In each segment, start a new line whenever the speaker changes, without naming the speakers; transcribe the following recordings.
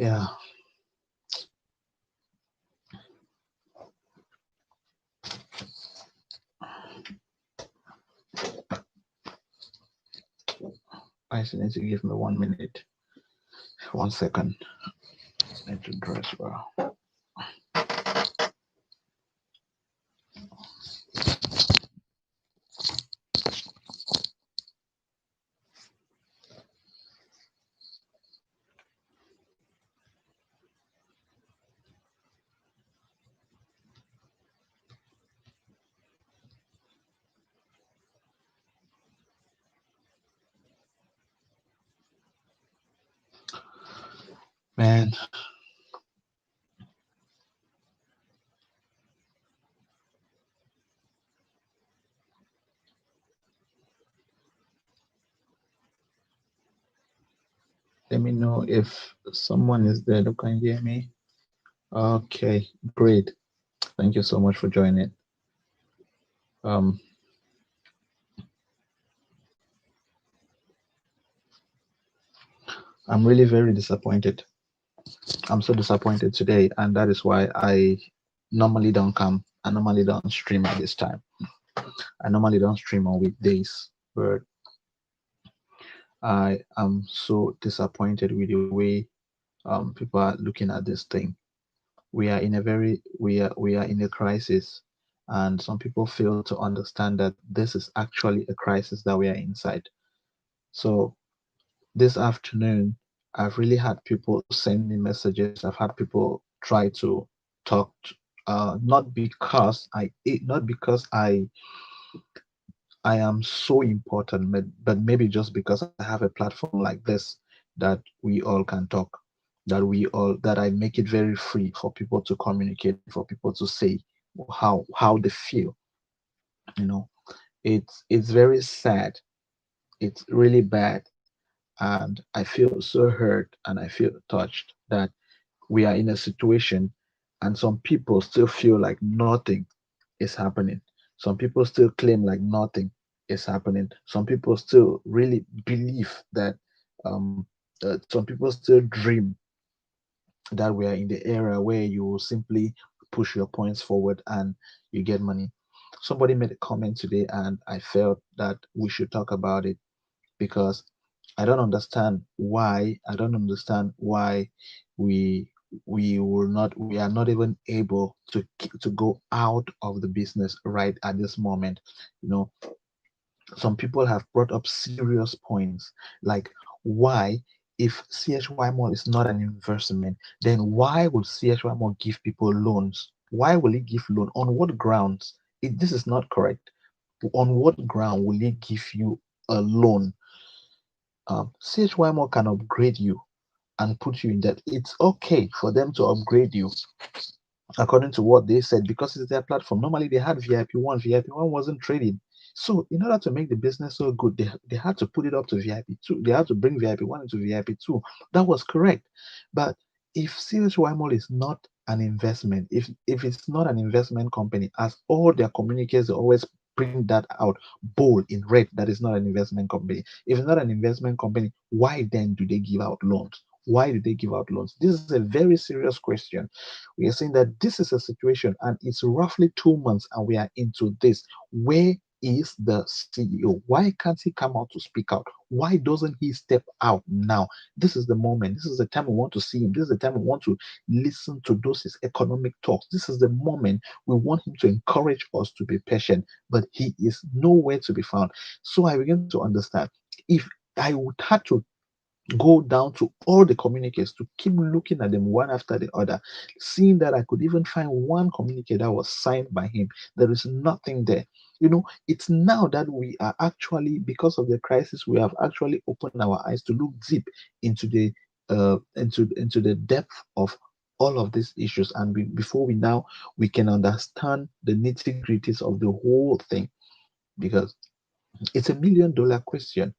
Yeah. I just need to give me 1 minute. 1 second. I need to dress well. Man, let me know if someone is there who can hear me. Okay, great. Thank you so much for joining. Um, I'm really very disappointed. I'm so disappointed today, and that is why I normally don't come. I normally don't stream at this time. I normally don't stream on weekdays, but I am so disappointed with the way people are looking at this thing. We are in a crisis, and some people fail to understand that this is actually a crisis that we are inside. So this afternoon, I've really had people send me messages. I've had people try to talk, not because I am so important, but maybe just because I have a platform like this that we all can talk, that I make it very free for people to communicate, for people to say how they feel. You know, it's very sad. It's really bad, and I feel so hurt and I feel touched that we are in a situation and some people still feel like nothing is happening. Some people still claim like nothing is happening. Some people still really believe that some people still dream that we are in the era where you simply push your points forward and you get money. Somebody made a comment today and I felt that we should talk about it because I don't understand why we we are not even able to go out of the business right at this moment. You know, some people have brought up serious points like why, if CHY Mall is not an investment, then why would CHY Mall give people loans? Why will it give loan? On what grounds? This is not correct. On what ground will it give you a loan? CHY can upgrade you and put you in debt. It's okay for them to upgrade you according to what they said because it's their platform. Normally they had VIP1, VIP1 wasn't trading. So in order to make the business so good, they had to put it up to VIP2. They had to bring VIP1 into VIP2. That was correct. But if CHY Mall is not an investment, if it's not an investment company, as all their communicators always bring that out bold in red, that is not an investment company. If it's not an investment company, why then do they give out loans? Why do they give out loans? This is a very serious question. We are saying that this is a situation and it's roughly 2 months and we are into this. Where is the CEO? Why can't he come out to speak out? Why doesn't he step out now? This is the moment. This is the time we want to see him. This is the time we want to listen to those his economic talks. This is the moment we want him to encourage us to be patient, but he is nowhere to be found. So I begin to understand if I would have to go down to all the communicators to keep looking at them one after the other, seeing that I could even find one communique that was signed by him. There is nothing there. You know, it's now that we are actually, because of the crisis, we have actually opened our eyes to look deep into the depth of all of these issues, and before we can understand the nitty gritties of the whole thing, because it's $1 million question.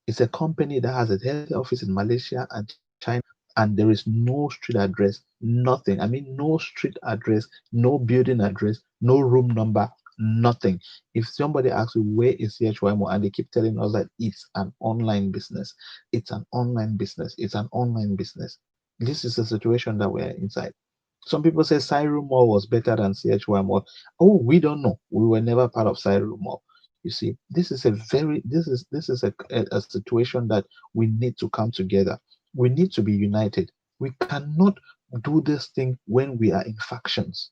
It's a company that has a head office in Malaysia and China, and there is no street address, nothing. I mean, no street address, no building address, no room number, nothing. If somebody asks you where is CHYMO and they keep telling us that it's an online business, it's an online business, it's an online business. This is the situation that we're inside. Some people say Cyril Mall was better than CHY Mall. Oh, we don't know. We were never part of Cyril Mall. You see, this is a situation that we need to come together. We need to be united. We cannot do this thing when we are in factions.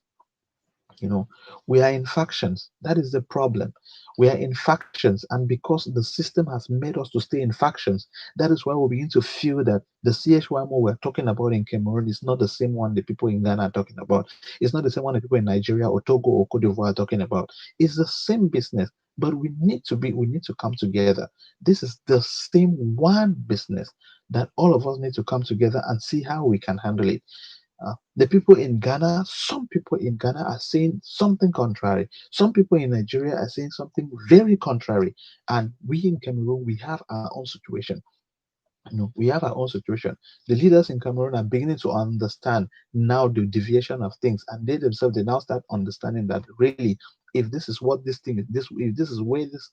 You know, we are in factions. That is the problem. We are in factions, and because the system has made us to stay in factions, that is why we begin to feel that the CHYMO we're talking about in Cameroon is not the same one the people in Ghana are talking about. It's not the same one the people in Nigeria or Togo or Cote d'Ivoire are talking about. It's the same business, but we need to come together. This is the same one business that all of us need to come together and see how we can handle it. The people in Ghana, some people in Ghana are saying something contrary. Some people in Nigeria are saying something very contrary. And we in Cameroon, we have our own situation. We have our own situation. The leaders in Cameroon are beginning to understand now the deviation of things, and they themselves they now start understanding that really, if this is what this thing is, this if this is where this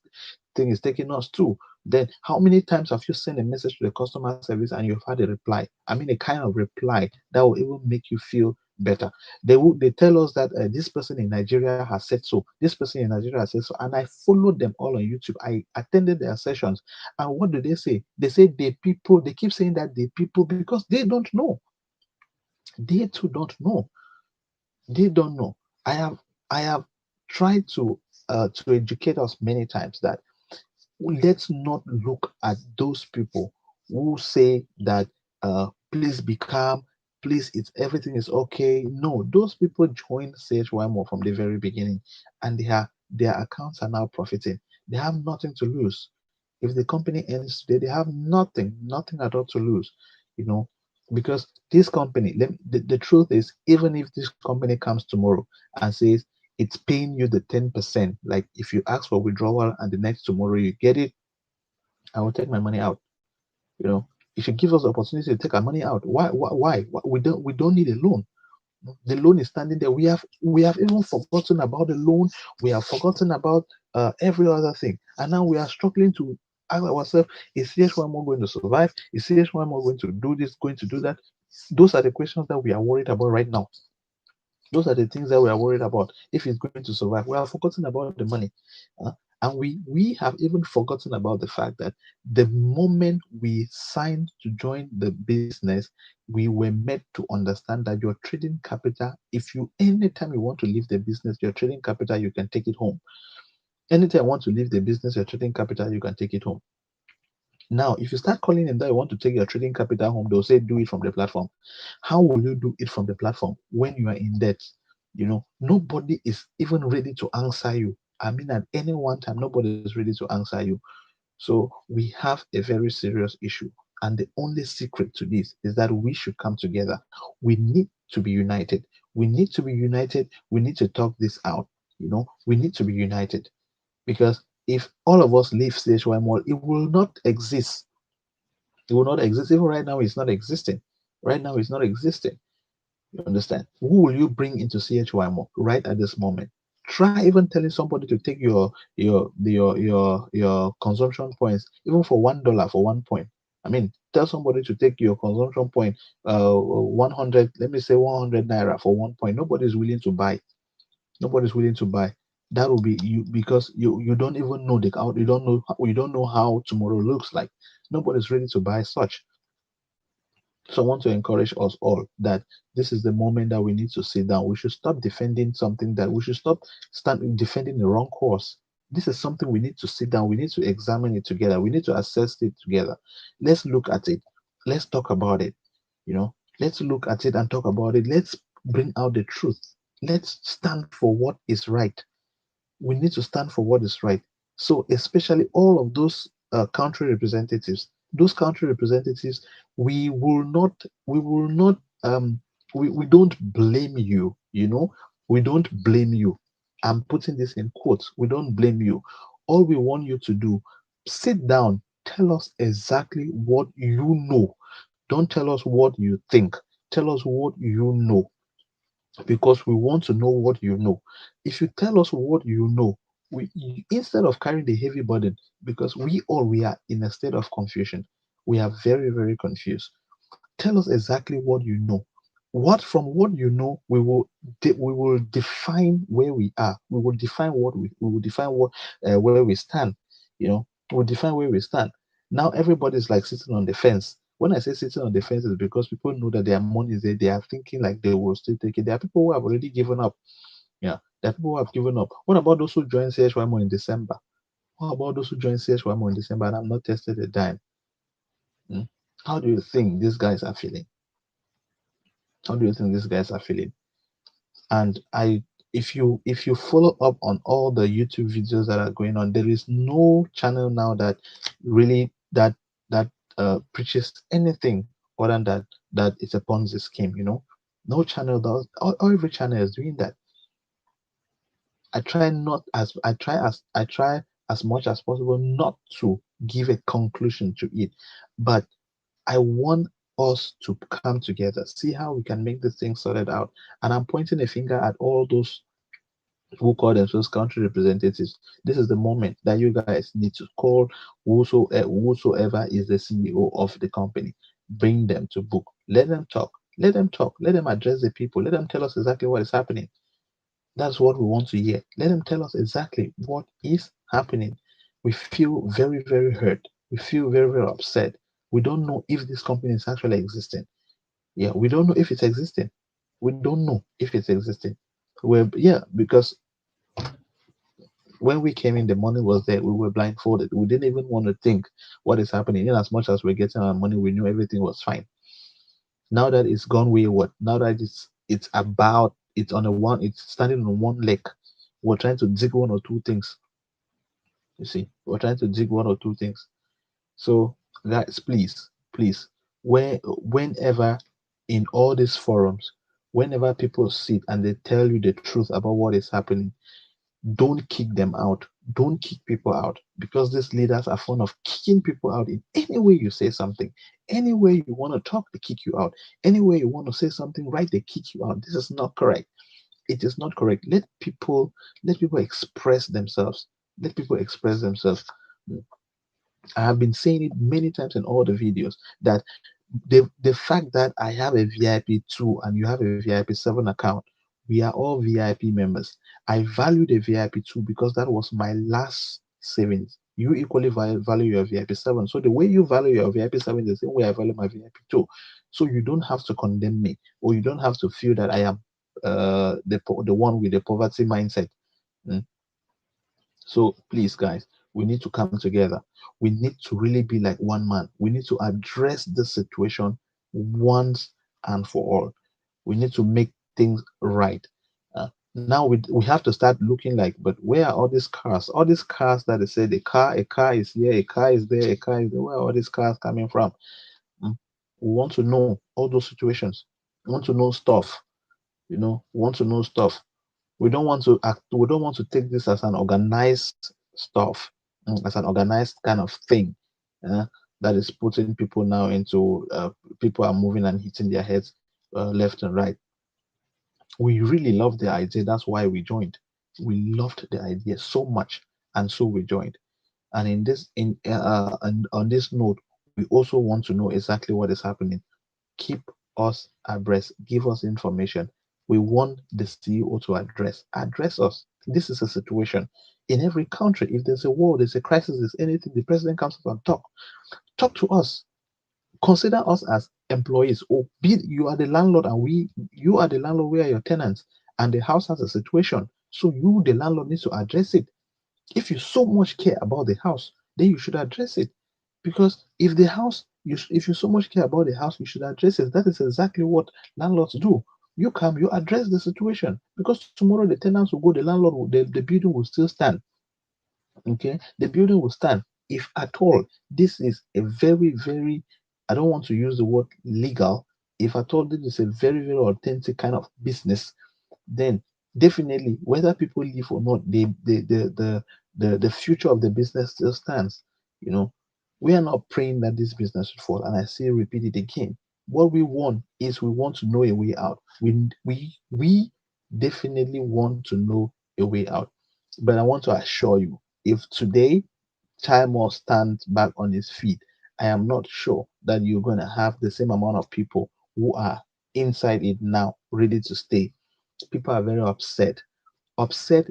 thing is taking us to, then how many times have you sent a message to the customer service and you've had a reply? I mean, a kind of reply that will even make you feel better. They tell us that this person in Nigeria has said so, this person in Nigeria has said so, and I followed them all on YouTube. I attended their sessions, and what do they say? They say the people, they keep saying that the people because they don't know. They too don't know. They don't know. I have tried to educate us many times that let's not look at those people who say that please be calm, please it's everything is okay. No, those people joined CHYMO from the very beginning, and their accounts are now profiting. They have nothing to lose. If the company ends today, they have nothing at all to lose, you know, because this company, the truth is, even if this company comes tomorrow and says it's paying you the 10%, like if you ask for withdrawal and the next tomorrow you get it, I will take my money out. You know, if you give us the opportunity to take our money out, why? We don't need a loan. The loan is standing there. We have even forgotten about the loan. We have forgotten about every other thing, and now we are struggling to ask ourselves: is CH1 going to survive? Is CH1 going to do this? Going to do that? Those are the questions that we are worried about right now. Those are the things that we are worried about. If it's going to survive, we have forgotten about the money. And we have even forgotten about the fact that the moment we signed to join the business, we were made to understand that your trading capital, if you anytime you want to leave the business, your trading capital, you can take it home. Anytime you want to leave the business, your trading capital, you can take it home. Now, if you start calling them that you want to take your trading capital home, they'll say do it from the platform. How will you do it from the platform when you are in debt? Nobody is even ready to answer you. I mean, at any one time, nobody is ready to answer you. So we have a very serious issue. And the only secret to this is that we should come together. We need to be united. We need to be united. We need to talk this out. We need to be united. Because if all of us leave CHY Mall, it will not exist. It will not exist. Even right now, it's not existing. Right now, it's not existing. You understand? Who will you bring into CHYMO right at this moment? Try even telling somebody to take your consumption points, even for $1 for 1 point. I mean, tell somebody to take your consumption point, 100, let me say 100 naira for 1 point. Nobody's willing to buy. Nobody's willing to buy. That will be you because you don't even know the out. You don't know how tomorrow looks like. Nobody's ready to buy such. So I want to encourage us all that this is the moment that we need to sit down. We should stop defending something that we should stop standing defending the wrong course. This is something we need to sit down. We need to examine it together. We need to assess it together. Let's look at it. Let's talk about it. Let's look at it and talk about it. Let's bring out the truth. Let's stand for what is right. We need to stand for what is right. So, especially all of those country representatives, we will not, we don't blame you, we don't blame you. I'm putting this in quotes. We don't blame you. All we want you to do, sit down, tell us exactly what you know. Don't tell us what you think. Tell us what you know because we want to know what you know. If you tell us what you know, instead of carrying the heavy burden, because we are in a state of confusion, we are very, very confused. Tell us exactly what you know. What from what you know, we will define where we are. We will define we will define what where we stand. You know, we'll define where we stand. Now everybody's like sitting on the fence. When I say sitting on the fence, is because people know that their money is there. They are thinking like they will still take it. There are people who have already given up. Yeah, there are people who have given up. What about those who joined CHYMO in December? What about those who joined CHYMO in December and have not tested a dime? Hmm? How do you think these guys are feeling? How do you think these guys are feeling? And if you follow up on all the YouTube videos that are going on, there is no channel now that really that preaches anything other than that it's a Ponzi scheme. You know, no channel does. Every channel is doing that. I try as much as possible not to give a conclusion to it, but I want us to come together, see how we can make this thing sorted out. And I'm pointing a finger at all those who call themselves country representatives. This is the moment that you guys need to call whosoever is the CEO of the company. Bring them to book. Let them talk. Let them talk. Let them address the people. Let them tell us exactly what is happening. That's what we want to hear. Let them tell us exactly what is happening. We feel very, very hurt. We feel very, very upset. We don't know if this company is actually existing. Yeah, we don't know if it's existing. We don't know if it's existing. Yeah, because when we came in, the money was there. We were blindfolded. We didn't even want to think what is happening. In as much as we're getting our money, we knew everything was fine. Now that it's gone wayward, now that it's on a one, it's standing on one leg. We're trying to dig one or two things. You see, we're trying to dig one or two things. So, guys, please, whenever in all these forums, whenever people sit and they tell you the truth about what is happening, don't kick them out. Don't kick people out because these leaders are fond of kicking people out in any way you say something. Any way you want to talk, they kick you out. Any way you want to say something right, they kick you out. This is not correct. It is not correct. Let people express themselves. Let people express themselves. I have been saying it many times in all the videos that the fact that I have a VIP 2 and you have a VIP 7 account, we are all VIP members. I value the VIP 2 because that was my last savings. You equally value your VIP 7. So the way you value your VIP 7 is the same way I value my VIP 2. So you don't have to condemn me, or you don't have to feel that I am the one with the poverty mindset. Mm. So please, guys, we need to come together. We need to really be like one man. We need to address the situation once and for all. We need to make things right. Now we have to start looking like, but where are all these cars? All these cars that they say a car is here, a car is there, a car is there. Where are all these cars coming from? Mm. We want to know all those situations. We want to know stuff. We want to know stuff. We don't want to take this as an organized stuff, as an organized kind of thing, uh, that is putting people now into people are moving and hitting their heads left and right. We really love the idea. That's why we joined. We loved the idea so much, and so we joined. And on this note, we also want to know exactly what is happening. Keep us abreast. Give us information. We want the CEO to address us. This is a situation in every country. If there's a war, there's a crisis, there's anything, the president comes up and talk to us. Consider us as employees, or be you are the landlord and you are the landlord, we are your tenants, and the house has a situation, so you the landlord needs to address it. If you so much care about the house, then you should address it. Because if you so much care about the house, you should address it. That is exactly what landlords do. You come, you address the situation, because tomorrow the tenants will go, the landlord will, the building will still stand. Okay, the building will stand. If at all this is a very, very, I don't want to use the word legal, if at all this is a very, very authentic kind of business, then definitely whether people leave or not, the future of the business still stands. You know, we are not praying that this business should fall, and I say repeat it again. What we want is we want to know a way out. We definitely want to know a way out. But I want to assure you, if today Chymall stands back on his feet, I am not sure that you're going to have the same amount of people who are inside it now, ready to stay. People are very upset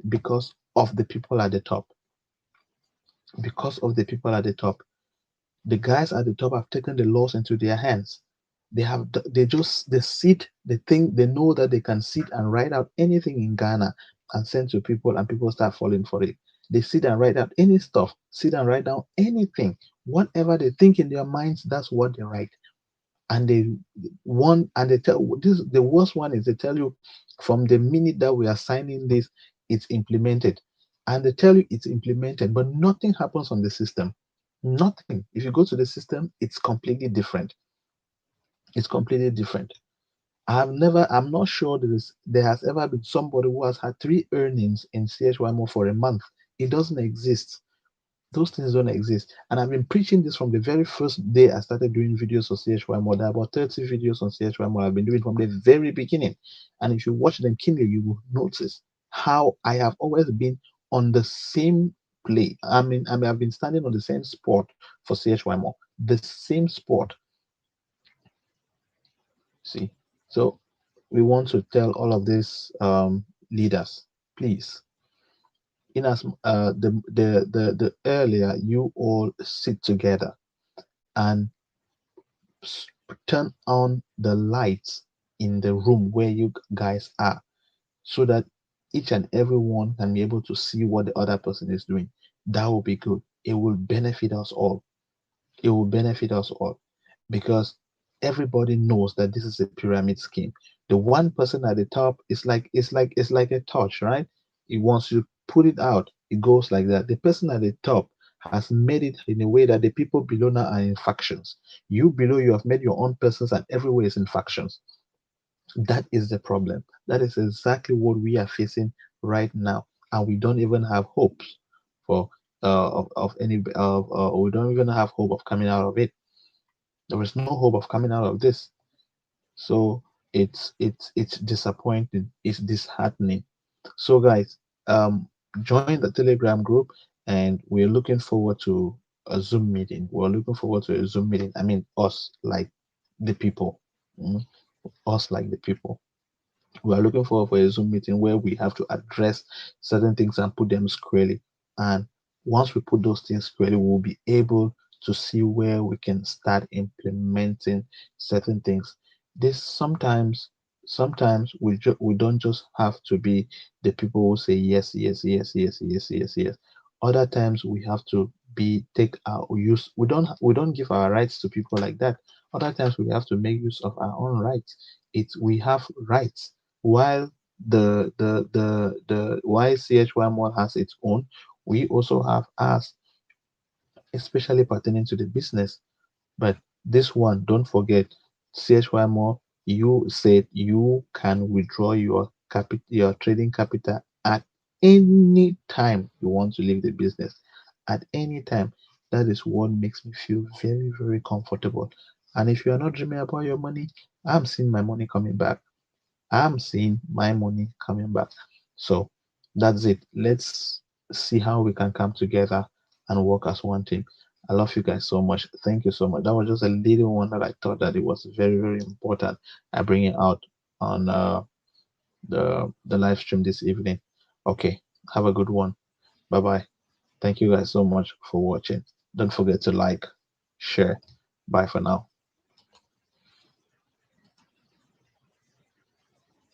because of the people at the top. Because of the people at the top, the guys at the top have taken the laws into their hands. They sit, they think, they know that they can sit and write out anything in Ghana and send to people, and people start falling for it. They sit and write out any stuff, sit and write down anything, whatever they think in their minds, that's what they write. And they tell this, the worst one is they tell you from the minute that we are signing this, it's implemented. And they tell you it's implemented, but nothing happens on the system. Nothing. If you go to the system, it's completely different. It's completely different. I'm not sure there has ever been somebody who has had 3 earnings in CHYMO for a month. It doesn't exist. Those things don't exist. And I've been preaching this from the very first day I started doing videos on CHYMO. There are about 30 videos on CHYMO I've been doing from the very beginning. And if you watch them keenly, you will notice how I have always been on the same play. I've been standing on the same spot for CHYMO, the same spot. See, so we want to tell all of these leaders, please, in as the earlier you all sit together and turn on the lights in the room where you guys are, so that each and everyone can be able to see what the other person is doing, that will be good. It will benefit us all. It will benefit us all, because everybody knows that this is a pyramid scheme. The one person at the top is like a torch, right? It Once you put it out, it goes like that. The person at the top has made it in a way that the people below now are in factions. You below, you have made your own persons, and everywhere is in factions. That is the problem. That is exactly what we are facing right now, and we don't even have hopes for of any we don't even have hope of coming out of it. There is no hope of coming out of this. So it's disappointing. It's disheartening. So guys, join the Telegram group, and we're looking forward to a Zoom meeting. We're looking forward to a Zoom meeting. I mean, us like the people. Mm, us like the people. We are looking forward for a Zoom meeting where we have to address certain things and put them squarely. And once we put those things squarely, we'll be able to see where we can start implementing certain things. This sometimes we don't just have to be the people who say yes, yes, yes, yes, yes, yes, yes. Other times we have to be take our use. We don't give our rights to people like that. Other times we have to make use of our own rights. We have rights, while the YCHY has its own, we also have ours, especially pertaining to the business. But this one, don't forget, CHY more, you said you can withdraw your trading capital at any time you want to leave the business. At any time. That is what makes me feel very, very comfortable. And if you are not dreaming about your money, I'm seeing my money coming back. I'm seeing my money coming back. So that's it. Let's see how we can come together and work as one team. I love you guys so much. Thank you so much. That was just a little one that I thought that it was very, very important. I bring it out on the live stream this evening. Okay. Have a good one. Bye bye. Thank you guys so much for watching. Don't forget to like, share. Bye for now.